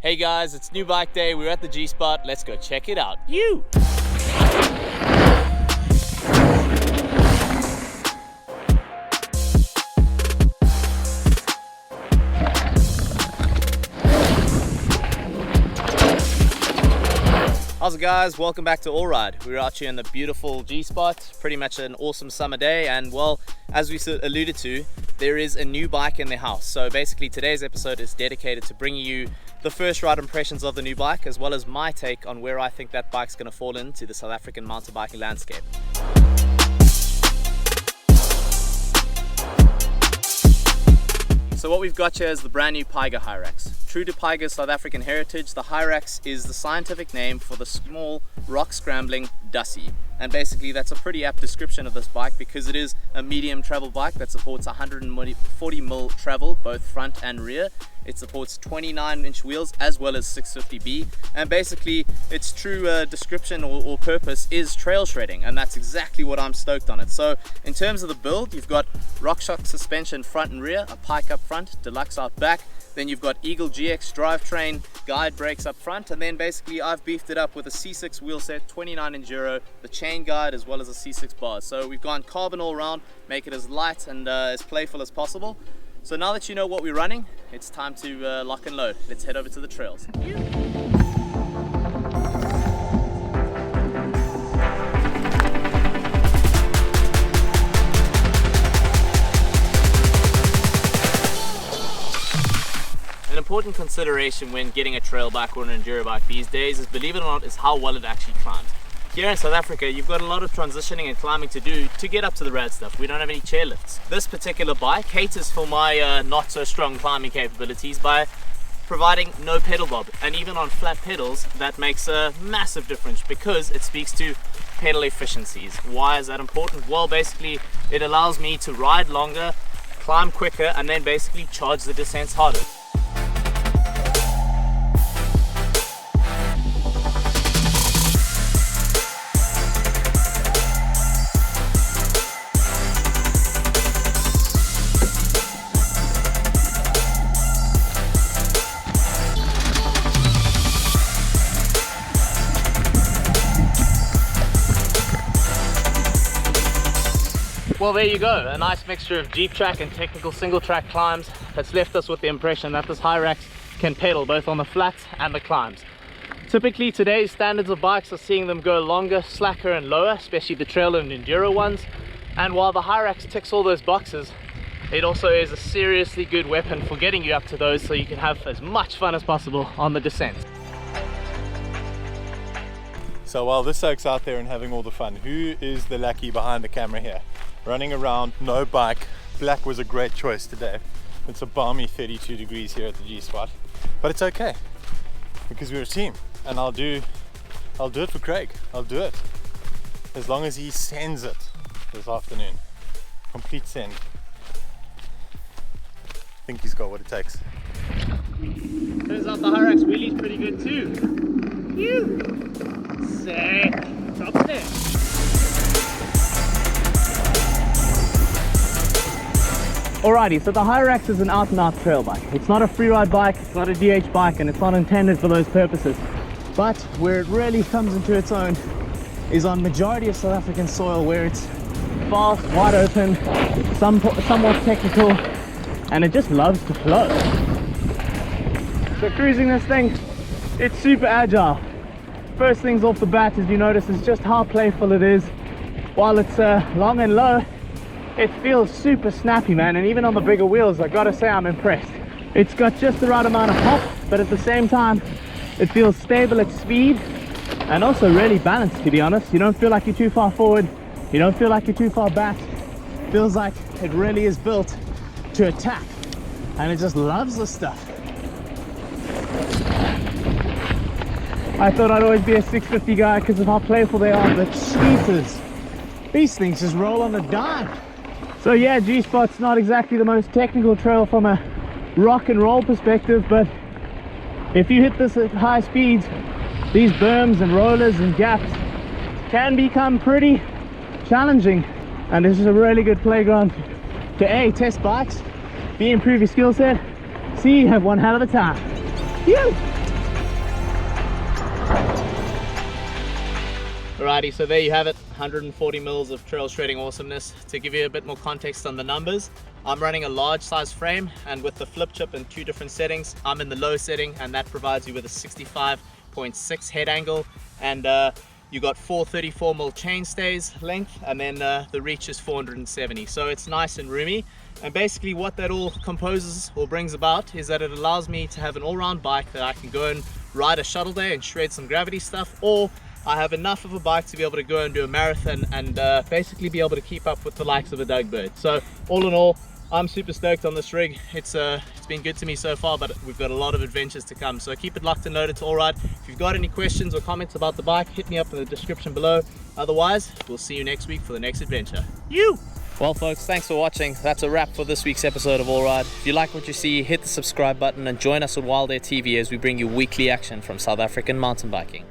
Hey guys, it's new bike day. We're at the G Spot. Let's go check it out. You! How's it guys? Welcome back to All Ride. We're out here in the beautiful G Spot. Pretty much an awesome summer day, and well, as we alluded to, there is a new bike in the house. So basically today's episode is dedicated to bringing you the first ride impressions of the new bike, as well as my take on where I think that bike's going to fall into the South African mountain biking landscape. So what we've got here is the brand new PYGA Hyrax. True to PYGA's South African heritage, the Hyrax is the scientific name for the small rock scrambling dusty. And basically that's a pretty apt description of this bike because it is a medium travel bike that supports 140mm travel, both front and rear. It supports 29-inch wheels as well as 650B, and basically its true description or purpose is trail shredding, and that's exactly what I'm stoked on it. So in terms of the build, you've got RockShox suspension front and rear, a pike up front, deluxe out back, then you've got Eagle GX drivetrain, guide brakes up front, and then basically I've beefed it up with a C6 wheel set, 29 enduro, the chain guide as well as a C6 bars. So we've gone carbon all around, make it as light and as playful as possible. So now that you know what we're running, it's time to lock and load. Let's head over to the trails. An important consideration when getting a trail bike or an enduro bike these days is, believe it or not, is how well it actually climbs. Here in South Africa, you've got a lot of transitioning and climbing to do to get up to the rad stuff. We don't have any chairlifts. This particular bike caters for my not so strong climbing capabilities by providing no pedal bob, and even on flat pedals that makes a massive difference because it speaks to pedal efficiencies. Why is that important? Well, basically it allows me to ride longer, climb quicker, and then basically charge the descents harder. Well, there you go, a nice mixture of Jeep track and technical single track climbs that's left us with the impression that this Hyrax can pedal both on the flats and the climbs. Typically today's standards of bikes are seeing them go longer, slacker and lower, especially the trail and enduro ones. And while the Hyrax ticks all those boxes, it also is a seriously good weapon for getting you up to those so you can have as much fun as possible on the descent. So while this oak's out there and having all the fun, who is the lucky behind the camera here? Running around, no bike. Black was a great choice today. It's a balmy 32 degrees here at the G Spot, but it's okay because we're a team, and I'll do it for Craig. I'll do it as long as he sends it this afternoon. Complete send. I think he's got what it takes. Turns out the Hyrax wheelie's pretty good too. Phew. Sick. Drop it in. Alrighty, so the Hyrax is an out-and-out trail bike. It's not a freeride bike, it's not a DH bike, and it's not intended for those purposes. But where it really comes into its own is on majority of South African soil, where it's fast, wide open, somewhat technical, and it just loves to flow. So cruising this thing, it's super agile. First things off the bat, as you notice, is just how playful it is. While it's long and low, it feels super snappy, man, and even on the bigger wheels, I gotta say I'm impressed. It's got just the right amount of hop, but at the same time, it feels stable at speed and also really balanced, to be honest. You don't feel like you're too far forward, you don't feel like you're too far back. It feels like it really is built to attack, and it just loves this stuff. I thought I'd always be a 650 guy because of how playful they are, but Jesus, these things just roll on a dime. So yeah, G Spot's not exactly the most technical trail from a rock and roll perspective, but if you hit this at high speeds, these berms and rollers and gaps can become pretty challenging, and this is a really good playground to A, test bikes, B, improve your skill set, C, have one hell of a time. Phew! Alrighty, so there you have it, 140 mils of trail shredding awesomeness. To give you a bit more context on the numbers, I'm running a large size frame, and with the flip chip in 2 different settings, I'm in the low setting, and that provides you with a 65.6 head angle, and you got 434 mil chain stays length, and then the reach is 470, so it's nice and roomy. And basically what that all composes or brings about is that it allows me to have an all-round bike that I can go and ride a shuttle day and shred some gravity stuff, or I have enough of a bike to be able to go and do a marathon and basically be able to keep up with the likes of a Doug Bird. So all in all, I'm super stoked on this rig. It's been good to me so far, but we've got a lot of adventures to come. So keep it locked and loaded to AllRide. If you've got any questions or comments about the bike, hit me up in the description below. Otherwise, we'll see you next week for the next adventure. Well folks, thanks for watching. That's a wrap for this week's episode of AllRide. If you like what you see, hit the subscribe button and join us on Wild Air TV as we bring you weekly action from South African mountain biking.